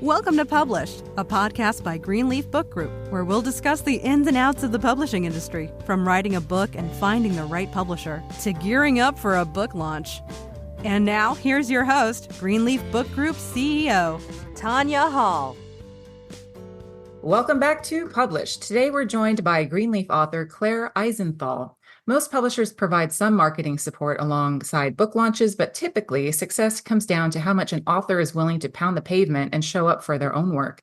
Welcome to Published, a podcast by Greenleaf Book Group, where we'll discuss the ins and outs of the publishing industry, from writing a book and finding the right publisher to gearing up for a book launch. And now, here's your host, Greenleaf Book Group CEO, Tanya Hall. Welcome back to Published. Today we're joined by Greenleaf author Claire Eisenthal. Most publishers provide some marketing support alongside book launches, but typically success comes down to how much an author is willing to pound the pavement and show up for their own work.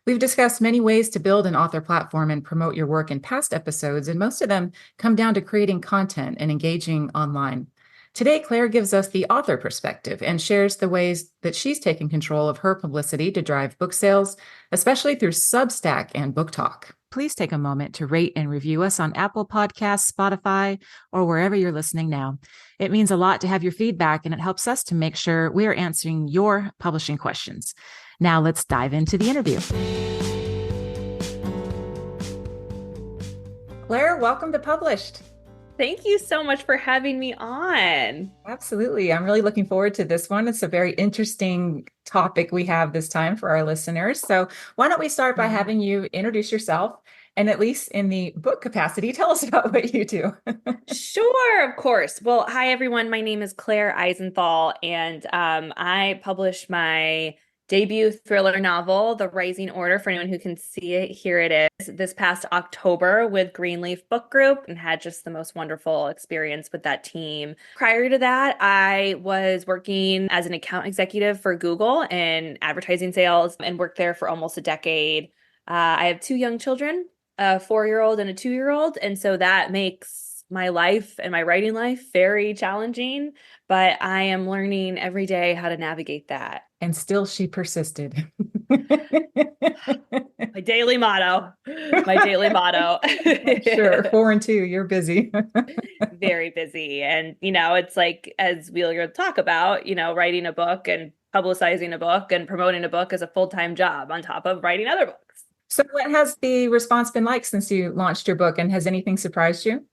We've discussed many ways to build an author platform and promote your work in past episodes, and most of them come down to creating content and engaging online. Today, Claire gives us the author perspective and shares the ways that she's taken control of her publicity to drive book sales, especially through Substack and Booktok. Please take a moment to rate and review us on Apple Podcasts, Spotify, or wherever you're listening now. It means a lot to have your feedback, and it helps us to make sure we are answering your publishing questions. Now let's dive into the interview. Claire, welcome to Published. Thank you so much for having me on. Absolutely. I'm really looking forward to this one. It's a very interesting topic we have this time for our listeners. So why don't we start by having you introduce yourself, and at least in the book capacity, tell us about what you do. Sure, of course. Well, hi, everyone. My name is Claire Eisenthal, and I published my debut thriller novel, The Rising Order, for anyone who can see it. Here it is, this past October with Greenleaf Book Group, and had just the most wonderful experience with that team. Prior to that, I was working as an account executive for Google in advertising sales and worked there for almost a decade. I have two young children, a 4-year-old and a 2-year-old, and so that makes my life and my writing life very challenging, but I am learning every day how to navigate that. And still she persisted. My daily motto. Sure. 4 and 2, you're busy. Very busy. And, it's like, as we'll talk about, writing a book and publicizing a book and promoting a book is a full-time job on top of writing other books. So what has the response been like since you launched your book, and has anything surprised you?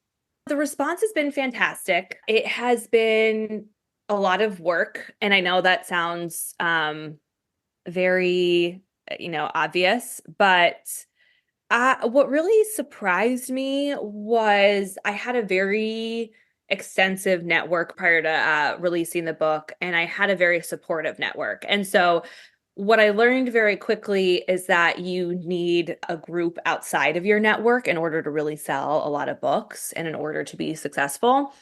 The response has been fantastic. It has been a lot of work. And I know that sounds very, obvious, but what really surprised me was I had a very extensive network prior to releasing the book, and I had a very supportive network. And so what I learned very quickly is that you need a group outside of your network in order to really sell a lot of books and in order to be successful.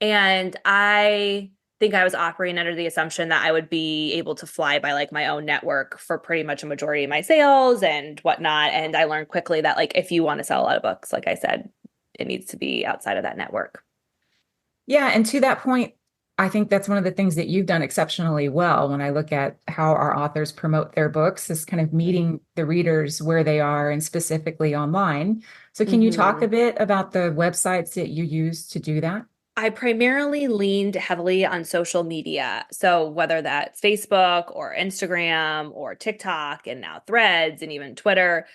And I think I was operating under the assumption that I would be able to fly by my own network for pretty much a majority of my sales and whatnot. And I learned quickly that if you want to sell a lot of books, like I said, it needs to be outside of that network. Yeah. And to that point, I think that's one of the things that you've done exceptionally well when I look at how our authors promote their books, is kind of meeting the readers where they are, and specifically online. So can you talk a bit about the websites that you use to do that? I primarily leaned heavily on social media. So whether that's Facebook or Instagram or TikTok and now Threads and even Twitter,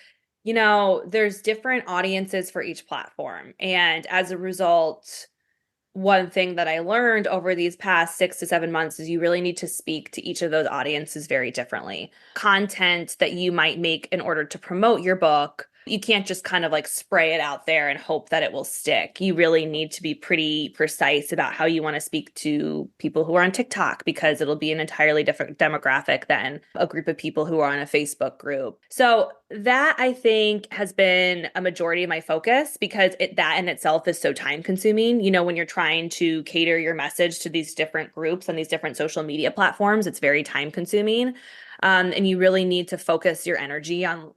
there's different audiences for each platform. And as a result, one thing that I learned over these past 6 to 7 months is you really need to speak to each of those audiences very differently. Content that you might make in order to promote your book, you can't just kind of spray it out there and hope that it will stick. You really need to be pretty precise about how you want to speak to people who are on TikTok, because it'll be an entirely different demographic than a group of people who are on a Facebook group. So that, I think, has been a majority of my focus, because that in itself is so time consuming. When you're trying to cater your message to these different groups on these different social media platforms, it's very time consuming. And you really need to focus your energy on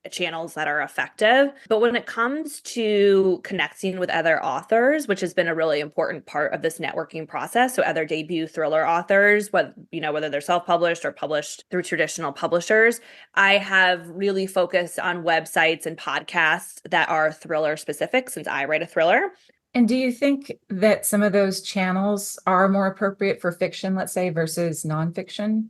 channels that are effective. But when it comes to connecting with other authors, which has been a really important part of this networking process, so other debut thriller authors, whether they're self-published or published through traditional publishers, I have really focused on websites and podcasts that are thriller specific, since I write a thriller. And do you think that some of those channels are more appropriate for fiction, let's say, versus nonfiction?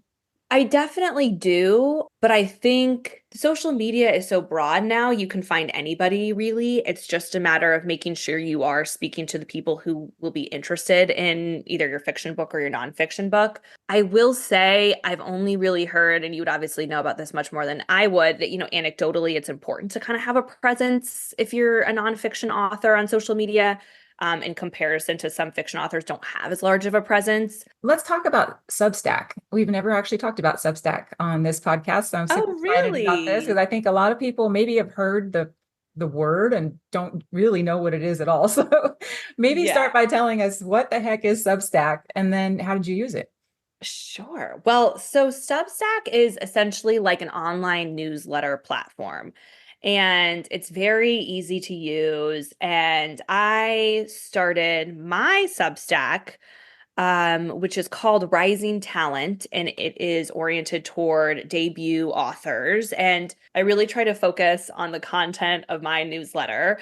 I definitely do, but I think social media is so broad now, you can find anybody really. It's just a matter of making sure you are speaking to the people who will be interested in either your fiction book or your nonfiction book. I will say I've only really heard, and you would obviously know about this much more than I would, that, anecdotally, it's important to kind of have a presence if you're a nonfiction author on social media. In comparison to some fiction authors don't have as large of a presence. Let's talk about Substack. We've never actually talked about Substack on this podcast, so I'm super Oh, excited about this because really? I think a lot of people maybe have heard the word and don't really know what it is at all. So maybe Yeah. start by telling us what the heck is Substack and then how did you use it? Sure. Well, so Substack is essentially like an online newsletter platform, and it's very easy to use. And I started my Substack, which is called Rising Talent, and it is oriented toward debut authors. And I really try to focus on the content of my newsletter,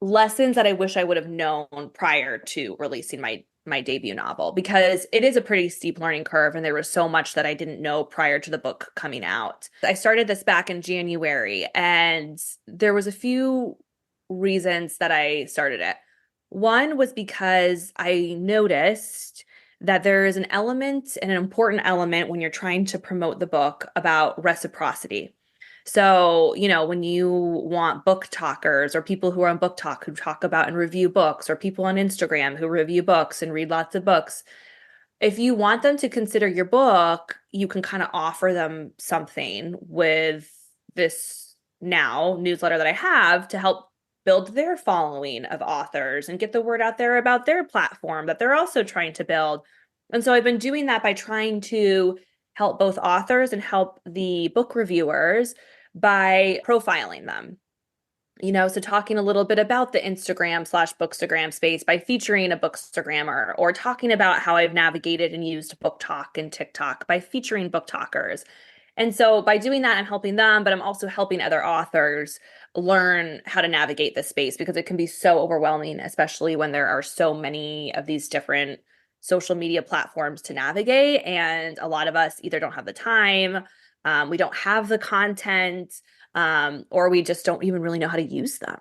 lessons that I wish I would have known prior to releasing my debut novel, because it is a pretty steep learning curve and there was so much that I didn't know prior to the book coming out. I started this back in January, and there was a few reasons that I started it. One was because I noticed that there is an element, and an important element, when you're trying to promote the book, about reciprocity. So, when you want book talkers or people who are on Booktok who talk about and review books, or people on Instagram who review books and read lots of books, if you want them to consider your book, you can kind of offer them something with this now newsletter that I have to help build their following of authors and get the word out there about their platform that they're also trying to build. And so I've been doing that by trying to help both authors and help the book reviewers by profiling them. So talking a little bit about the Instagram/Bookstagram space by featuring a Bookstagrammer, or talking about how I've navigated and used Booktok and TikTok by featuring BookTokers. And so by doing that, I'm helping them, but I'm also helping other authors learn how to navigate this space, because it can be so overwhelming, especially when there are so many of these different social media platforms to navigate. And a lot of us either don't have the time, we don't have the content, or we just don't even really know how to use them.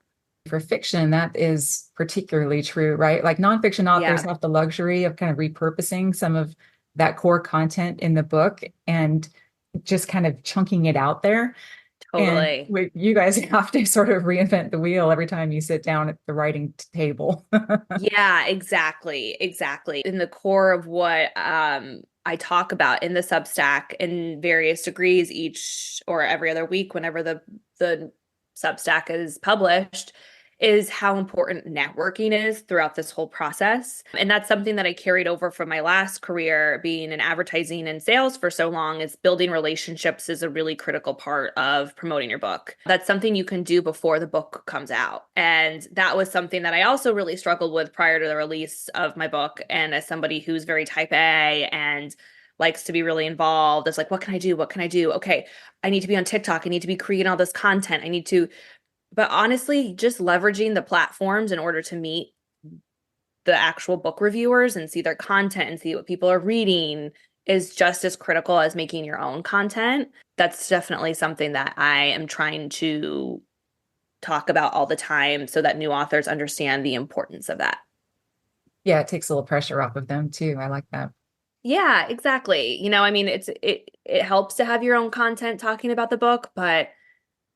For fiction, that is particularly true, right? Like nonfiction authors Yeah, have the luxury of kind of repurposing some of that core content in the book and just kind of chunking it out there. And totally. you guys have to sort of reinvent the wheel every time you sit down at the writing table. Yeah, exactly. Exactly. In the core of what I talk about in the Substack in various degrees each or every other week, whenever the Substack is published, is how important networking is throughout this whole process. And that's something that I carried over from my last career, being in advertising and sales for so long. Is building relationships is a really critical part of promoting your book. That's something you can do before the book comes out. And that was something that I also really struggled with prior to the release of my book. And as somebody who's very type A and likes to be really involved, it's like, what can I do? What can I do? Okay, I need to be on TikTok. I need to be creating all this content. But honestly, just leveraging the platforms in order to meet the actual book reviewers and see their content and see what people are reading is just as critical as making your own content. That's definitely something that I am trying to talk about all the time so that new authors understand the importance of that. Yeah, it takes a little pressure off of them too. I like that. Yeah, exactly. It helps to have your own content talking about the book, but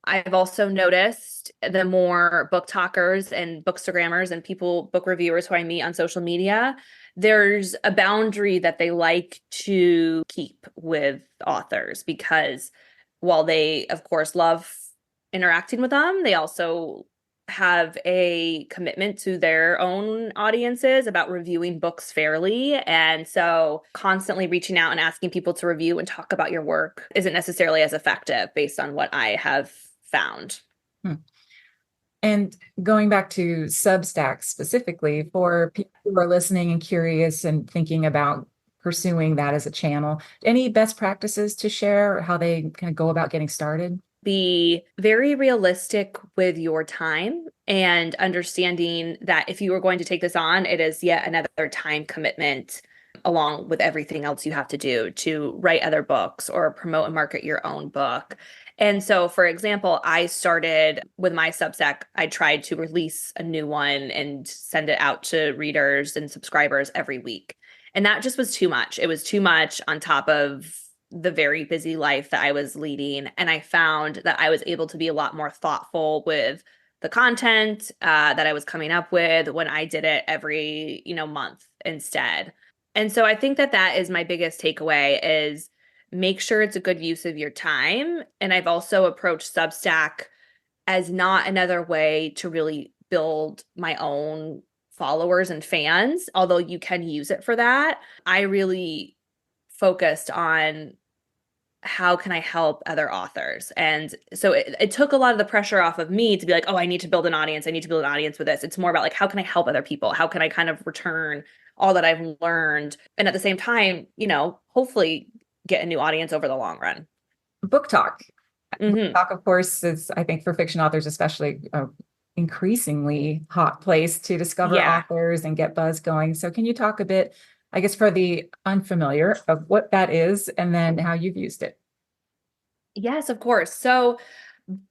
I've also noticed the more book talkers and bookstagrammers and book reviewers who I meet on social media, there's a boundary that they like to keep with authors, because while they, of course, love interacting with them, they also have a commitment to their own audiences about reviewing books fairly. And so constantly reaching out and asking people to review and talk about your work isn't necessarily as effective based on what I have found. Hmm. And going back to Substack specifically, for people who are listening and curious and thinking about pursuing that as a channel, any best practices to share, how they kind of go about getting started? Be very realistic with your time and understanding that if you are going to take this on, it is yet another time commitment. along with everything else you have to do to write other books or promote and market your own book. And so, for example, I started with my Substack, I tried to release a new one and send it out to readers and subscribers every week. And that just was too much. It was too much on top of the very busy life that I was leading. And I found that I was able to be a lot more thoughtful with the content that I was coming up with when I did it every, month instead. And so I think that that is my biggest takeaway is make sure it's a good use of your time. And I've also approached Substack as not another way to really build my own followers and fans, although you can use it for that. I really focused on how can I help other authors? And so it took a lot of the pressure off of me to be like, oh, I need to build an audience. I need to build an audience with this. It's more about like, how can I help other people? How can I kind of return all that I've learned? And at the same time, hopefully get a new audience over the long run. Booktok. Mm-hmm. Booktok, of course, is, I think, for fiction authors, especially increasingly hot place to discover authors and get buzz going. So can you talk a bit, I guess, for the unfamiliar of what that is and then how you've used it? Yes, of course. So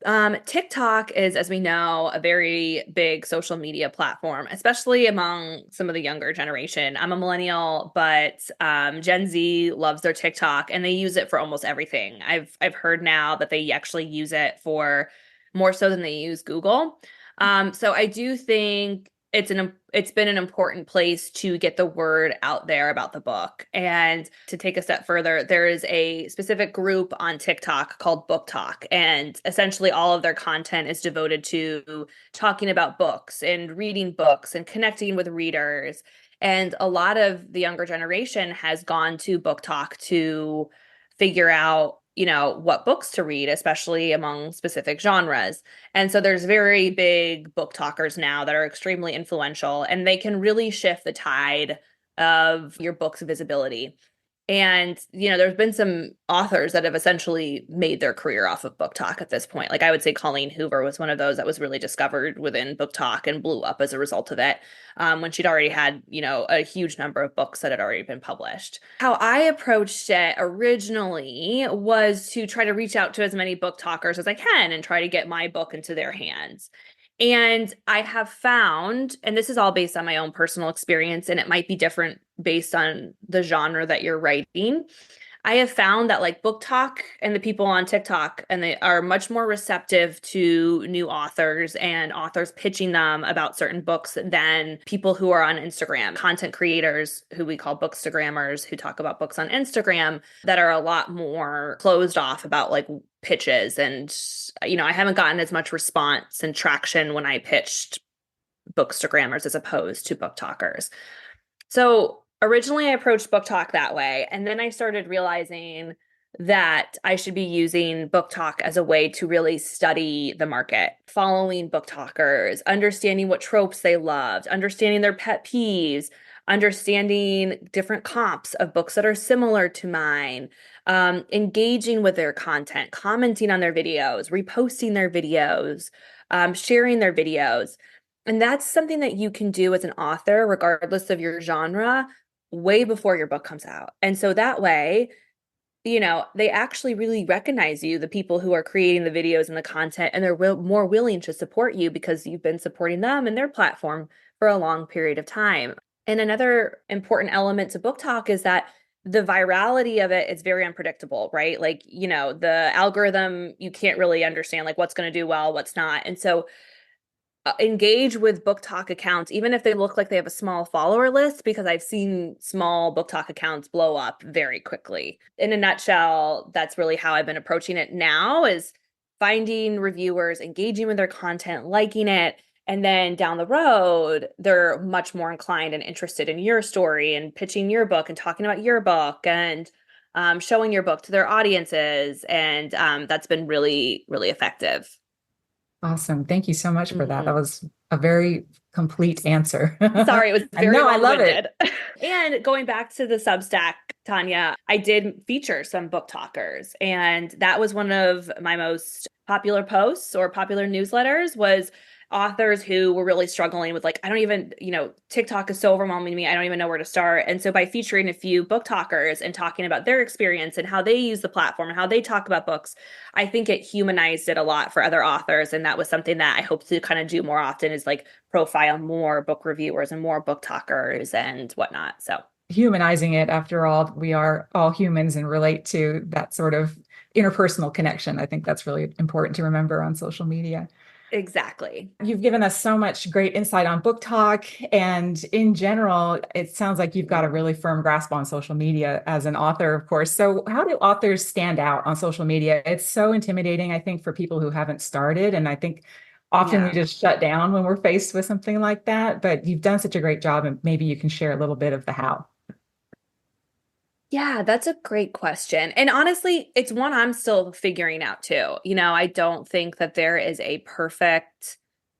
TikTok is, as we know, a very big social media platform, especially among some of the younger generation. I'm a millennial, but Gen Z loves their TikTok and they use it for almost everything. I've heard now that they actually use it for more so than they use Google. So I do think it's been an important place to get the word out there about the book. And to take a step further, there is a specific group on TikTok called Booktok, and essentially all of their content is devoted to talking about books and reading books and connecting with readers. And a lot of the younger generation has gone to Booktok to figure out what books to read, especially among specific genres. And so there's very big book talkers now that are extremely influential, and they can really shift the tide of your book's visibility. And, there's been some authors that have essentially made their career off of Booktok at this point. Like I would say Colleen Hoover was one of those that was really discovered within Booktok and blew up as a result of it, when she'd already had, a huge number of books that had already been published. How I approached it originally was to try to reach out to as many book talkers as I can and try to get my book into their hands. And I have found, and this is all based on my own personal experience, and it might be different based on the genre that you're writing. I have found that like Booktok and the people on TikTok, and they are much more receptive to new authors and authors pitching them about certain books than people who are on Instagram, content creators who we call bookstagrammers, who talk about books on Instagram, that are a lot more closed off about like pitches. And, I haven't gotten as much response and traction when I pitched bookstagrammers as opposed to book talkers. So originally I approached Booktok that way. And then I started realizing that I should be using Booktok as a way to really study the market, following book talkers, understanding what tropes they loved, understanding their pet peeves, understanding different comps of books that are similar to mine, engaging with their content, commenting on their videos, reposting their videos, sharing their videos. And that's something that you can do as an author, regardless of your genre, way before your book comes out. And so that way, they actually really recognize you, the people who are creating the videos and the content, and they're more willing to support you because you've been supporting them and their platform for a long period of time. And another important element to Booktok is that the virality of it is very unpredictable, right? Like, the algorithm, you can't really understand like what's going to do well, what's not. And so engage with Booktok accounts, even if they look like they have a small follower list, because I've seen small Booktok accounts blow up very quickly. In a nutshell, that's really how I've been approaching it now, is finding reviewers, engaging with their content, liking it. And then down the road, they're much more inclined and interested in your story and pitching your book and talking about your book and showing your book to their audiences. And that's been really, really effective. Awesome. Thank you so much for that. That was a very complete answer. Sorry, it was very I love it. And going back to the Substack, Tanya, I did feature some book talkers, and that was one of my most popular posts or popular newsletters, was authors who were really struggling with like, I don't even, TikTok is so overwhelming to me. I don't even know where to start. And so by featuring a few book talkers and talking about their experience and how they use the platform and how they talk about books, I think it humanized it a lot for other authors. And that was something that I hope to kind of do more often, is like profile more book reviewers and more book talkers and whatnot. So Humanizing it, after all, we are all humans and relate to that sort of interpersonal connection. I think that's really important to remember on social media. exactly. You've given us so much great insight on Booktok, and in general, it sounds like you've got a really firm grasp on social media as an author, of course. So how do authors stand out on social media? It's so intimidating, I think, for people who haven't started. And I think often we Yeah. just shut down when we're faced with something like that. But you've done such a great job, and maybe you can share a little bit of the how. Yeah, that's a great question. And honestly, it's one I'm still figuring out too. I don't think that there is a perfect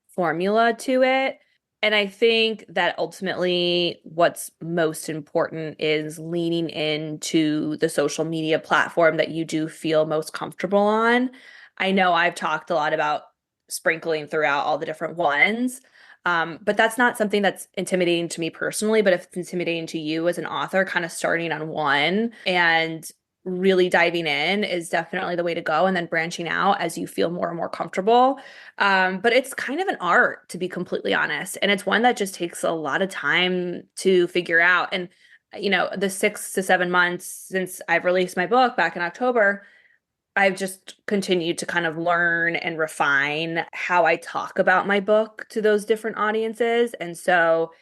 formula to it. And I think that ultimately what's most important is leaning into the social media platform that you do feel most comfortable on. I know I've talked a lot about sprinkling throughout all the different ones. But that's not something that's intimidating to me personally. But if it's intimidating to you as an author, kind of starting on one and really diving in is definitely the way to go. And then branching out as you feel more and more comfortable. But it's kind of an art, to be completely honest. And it's one that just takes a lot of time to figure out. And, the 6 to 7 months since I've released my book back in October, I've just continued to kind of learn and refine how I talk about my book to those different audiences. And so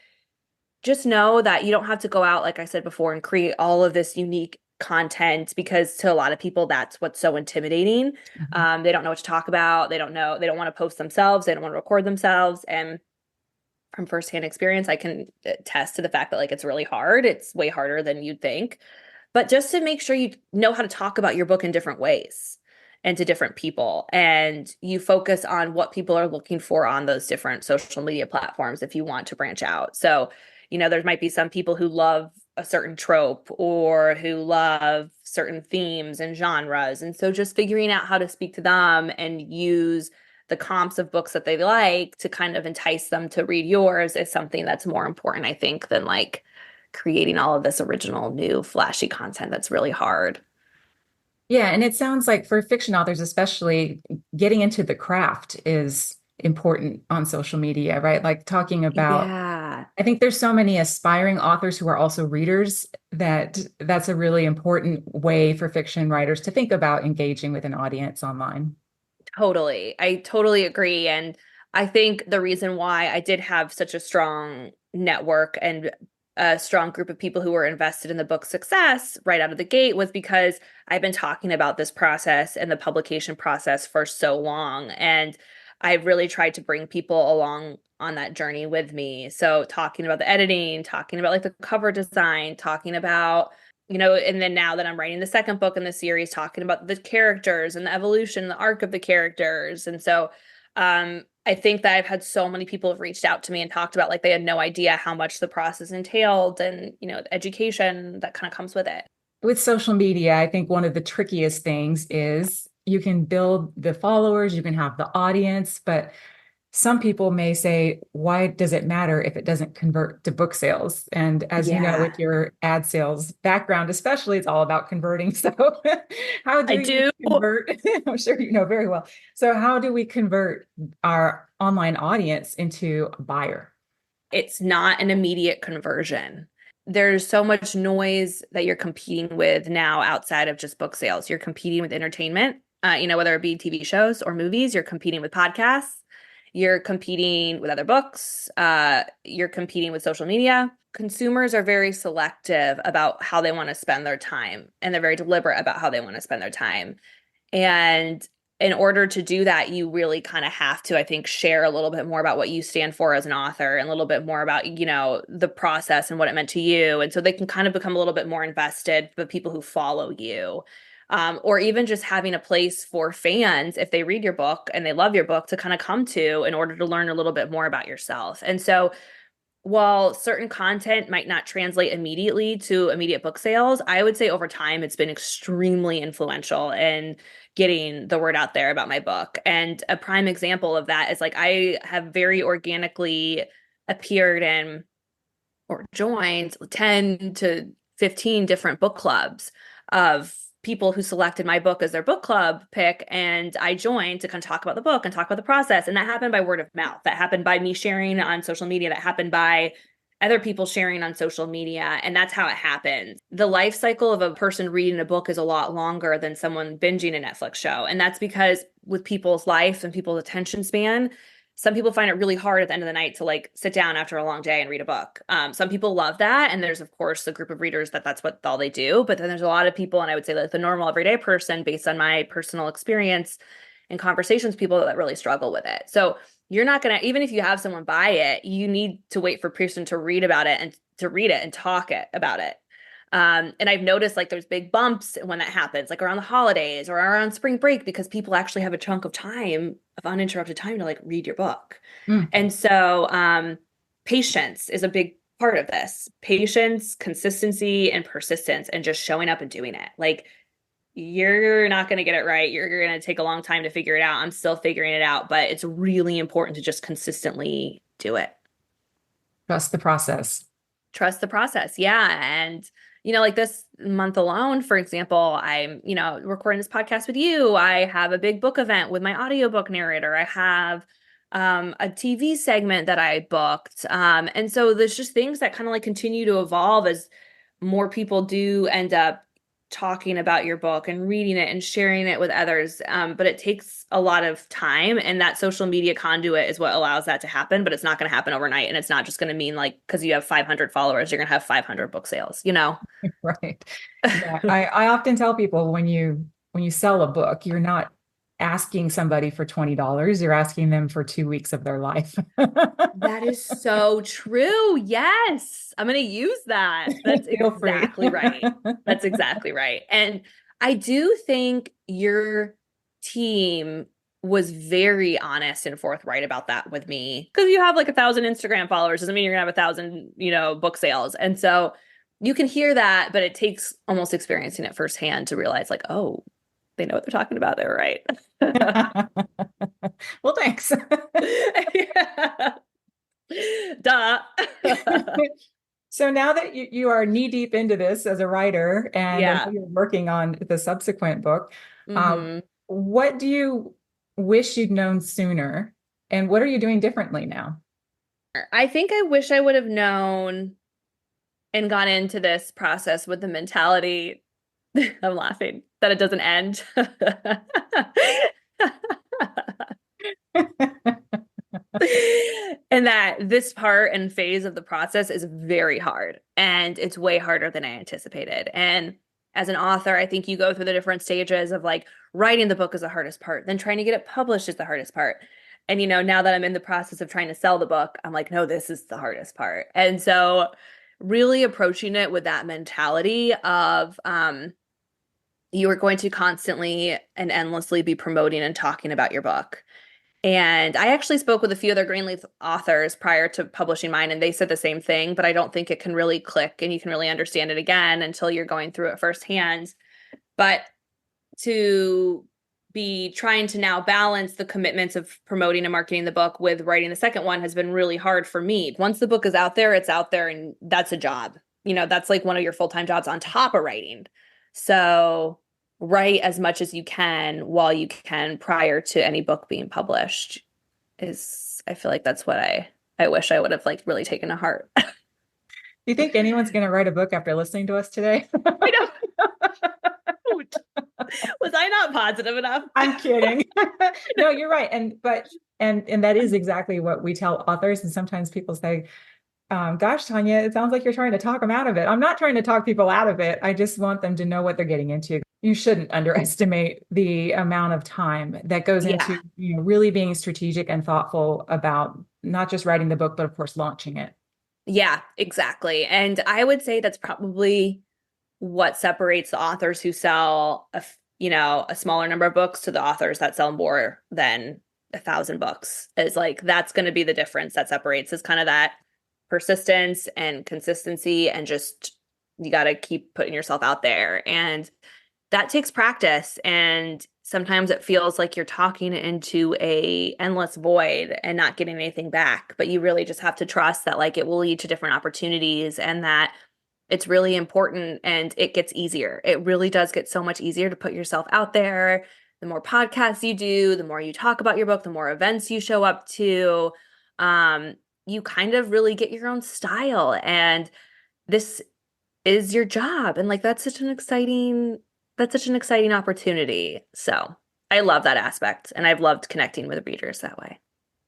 just know that you don't have to go out, like I said before, and create all of this unique content, because to a lot of people, that's what's so intimidating. Mhm. They don't know what to talk about. They don't know, they don't want to post themselves. They don't want to record themselves. And from firsthand experience, I can attest to the fact that like it's really hard. It's way harder than you'd think. But just to make sure you know how to talk about your book in different ways and to different people, and you focus on what people are looking for on those different social media platforms if you want to branch out. So, there might be some people who love a certain trope or who love certain themes and genres. And so just figuring out how to speak to them and use the comps of books that they like to kind of entice them to read yours is something that's more important, I think, than like creating all of this original new flashy content that's really hard. Yeah, and it sounds like for fiction authors, especially, getting into the craft is important on social media, right? Like talking about, Yeah, I think there's so many aspiring authors who are also readers, that that's a really important way for fiction writers to think about engaging with an audience online. totally. I totally agree. And I think the reason why I did have such a strong network and a strong group of people who were invested in the book's success right out of the gate was because I've been talking about this process and the publication process for so long. And I've really tried to bring people along on that journey with me. So talking about the editing, talking about like the cover design, talking about, and then now that I'm writing the second book in the series, talking about the characters and the evolution, the arc of the characters. And so I think that I've had so many people have reached out to me and talked about like they had no idea how much the process entailed, and, the education that kind of comes with it. With social media, I think one of the trickiest things is you can build the followers, you can have the audience, but some people may say, why does it matter if it doesn't convert to book sales? And as you know, Yeah, with your ad sales background, especially, it's all about converting. So, how do I you do. convert? I'm sure you know very well. So, how do we convert our online audience into a buyer? It's not an immediate conversion. There's so much noise that you're competing with now outside of just book sales. You're competing with entertainment, whether it be TV shows or movies. You're competing with podcasts. You're competing with other books. You're competing with social media. Consumers are very selective about how they want to spend their time, and they're very deliberate about how they want to spend their time. And in order to do that, you really kind of have to, I think, share a little bit more about what you stand for as an author and a little bit more about, the process and what it meant to you. And so they can kind of become a little bit more invested, the people who follow you. Or even just having a place for fans, if they read your book and they love your book, to kind of come to in order to learn a little bit more about yourself. And so while certain content might not translate immediately to immediate book sales, I would say over time it's been extremely influential in getting the word out there about my book. And a prime example of that is like I have very organically appeared in or joined 10 to 15 different book clubs of people who selected my book as their book club pick. And I joined to kind of talk about the book and talk about the process. And that happened by word of mouth. That happened by me sharing on social media. That happened by other people sharing on social media. And that's how it happens. The life cycle of a person reading a book is a lot longer than someone binging a Netflix show. And that's because with people's life and people's attention span, some people find it really hard at the end of the night to like sit down after a long day and read a book. Some people love that. And there's, of course, a group of readers that's what all they do. But then there's a lot of people, and I would say that the normal everyday person, based on my personal experience and conversations, people that really struggle with it. So you're not going to, even if you have someone buy it, you need to wait for a person to read about it and to read it and talk about it. And I've noticed like there's big bumps when that happens, like around the holidays or around spring break, because people actually have a chunk of time, of uninterrupted time to like read your book. Mm. And so patience is a big part of this. Patience, consistency, and persistence, and just showing up and doing it. Like you're not going to get it right. You're going to take a long time to figure it out. I'm still figuring it out, but it's really important to just consistently do it. Trust the process. Trust the process. Yeah. And like this month alone, for example, I'm, recording this podcast with you. I have a big book event with my audiobook narrator. I have a TV segment that I booked. And so there's just things that kind of like continue to evolve as more people do end up talking about your book and reading it and sharing it with others. But it takes a lot of time, and that social media conduit is what allows that to happen, but it's not going to happen overnight. And it's not just going to mean like, because you have 500 followers, you're going to have 500 book sales, Right. Yeah. I often tell people when you sell a book, you're not asking somebody for $20, you're asking them for 2 weeks of their life. That is so true. Yes. I'm going to use that. That's Feel free. exactly right. That's exactly right. And I do think your team was very honest and forthright about that with me, because you have like 1,000 Instagram followers doesn't mean you're gonna have 1,000, book sales. And so you can hear that, but it takes almost experiencing it firsthand to realize like, oh, they know what they're talking about. They're right. Well, thanks. Yeah. Duh. So now that you are knee deep into this as a writer, and I know you're working on the subsequent book, what do you wish you'd known sooner, and what are you doing differently now? I think I wish I would have known and gone into this process with the mentality, I'm laughing, that it doesn't end. And that this part and phase of the process is very hard, and it's way harder than I anticipated. And as an author, I think you go through the different stages of like writing the book is the hardest part, then trying to get it published is the hardest part. And, now that I'm in the process of trying to sell the book, I'm like, no, this is the hardest part. And so really approaching it with that mentality of you are going to constantly and endlessly be promoting and talking about your book. And I actually spoke with a few other Greenleaf authors prior to publishing mine, and they said the same thing, but I don't think it can really click and you can really understand it again until you're going through it firsthand. But to be trying to now balance the commitments of promoting and marketing the book with writing the second one has been really hard for me. Once the book is out there, it's out there, and that's a job. That's like one of your full-time jobs on top of writing. So write as much as you can while you can prior to any book being published I feel like that's what I wish I would have like really taken to heart. Do you think anyone's going to write a book after listening to us today? I know. Was I not positive enough? I'm kidding. No, you're right. And that is exactly what we tell authors. And sometimes people say, gosh, Tanya, it sounds like you're trying to talk them out of it. I'm not trying to talk people out of it. I just want them to know what they're getting into. You shouldn't underestimate the amount of time that goes into, really being strategic and thoughtful about not just writing the book, but of course, launching it. Yeah, exactly. And I would say that's probably what separates the authors who sell a smaller number of books to the authors that sell more than 1,000 books, is like, that's going to be the difference that separates, is kind of that persistence and consistency, and just you got to keep putting yourself out there. And that takes practice. And sometimes it feels like you're talking into a endless void and not getting anything back. But you really just have to trust that like it will lead to different opportunities, and that it's really important, and it gets easier. It really does get so much easier to put yourself out there. The more podcasts you do, the more you talk about your book, the more events you show up to, you kind of really get your own style. And this is your job. And like, that's such an exciting opportunity. So I love that aspect. And I've loved connecting with readers that way.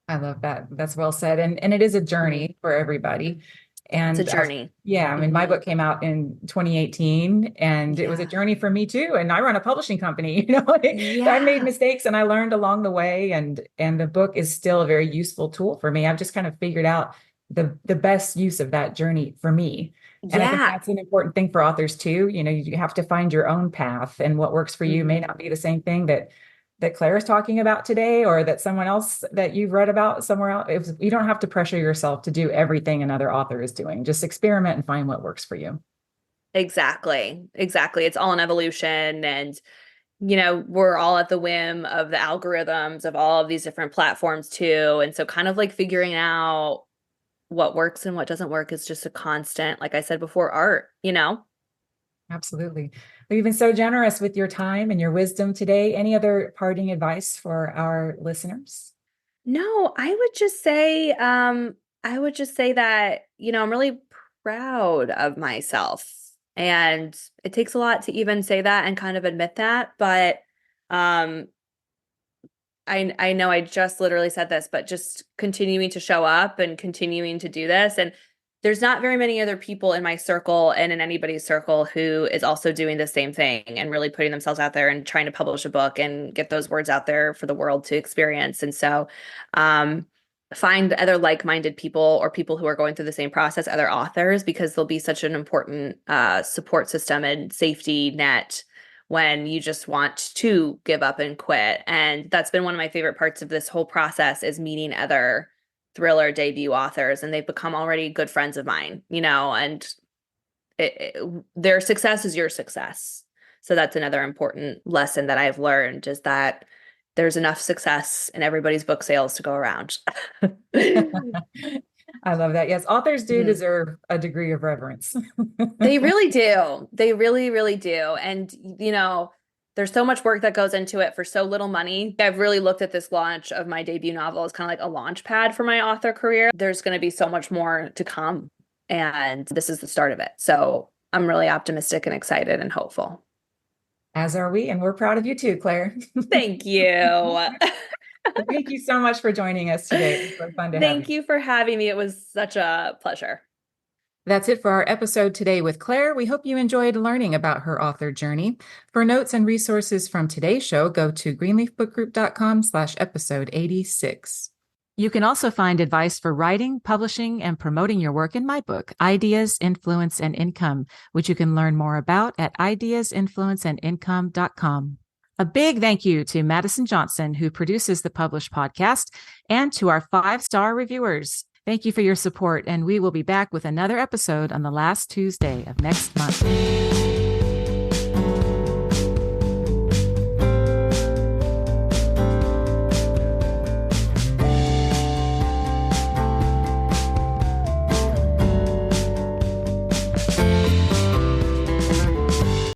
I love that. That's well said. And it is a journey for everybody. And It's a journey. I mean, my book came out in 2018, and it was a journey for me too. And I run a publishing company, I made mistakes and I learned along the way. And the book is still a very useful tool for me. I've just kind of figured out the best use of that journey for me. And I think that's an important thing for authors too. You have to find your own path, and what works for you may not be the same thing that Claire is talking about today, or that someone else that you've read about somewhere else. You don't have to pressure yourself to do everything another author is doing. Just experiment and find what works for you. Exactly. It's all an evolution. And, we're all at the whim of the algorithms of all of these different platforms too. And so kind of like figuring out what works and what doesn't work is just a constant, like I said before, art, Absolutely. Well, you've been so generous with your time and your wisdom today. Any other parting advice for our listeners? No, I would just say that, I'm really proud of myself. And it takes a lot to even say that and kind of admit that. But I know I just literally said this, but just continuing to show up and continuing to do this. And there's not very many other people in my circle and in anybody's circle who is also doing the same thing and really putting themselves out there and trying to publish a book and get those words out there for the world to experience. And so find other like-minded people or people who are going through the same process, other authors, because they'll be such an important support system and safety net when you just want to give up and quit. And that's been one of my favorite parts of this whole process, is meeting other thriller debut authors, and they've become already good friends of mine, and their success is your success. So that's another important lesson that I've learned, is that there's enough success in everybody's book sales to go around. I love that. Yes, authors do deserve a degree of reverence. They really do. They really, really do. And, there's so much work that goes into it for so little money. I've really looked at this launch of my debut novel as kind of like a launch pad for my author career. There's going to be so much more to come, and this is the start of it. So I'm really optimistic and excited and hopeful. As are we, and we're proud of you too, Claire. Thank you. Thank you so much for joining us today. It was so fun to have you. Thank you for having me. It was such a pleasure. That's it for our episode today with Claire. We hope you enjoyed learning about her author journey. For notes and resources from today's show, go to greenleafbookgroup.com/episode 86. You can also find advice for writing, publishing, and promoting your work in my book, Ideas, Influence, and Income, which you can learn more about at ideasinfluenceandincome.com. A big thank you to Madison Johnson, who produces the Published podcast, and to our 5-star reviewers. Thank you for your support, and we will be back with another episode on the last Tuesday of next month.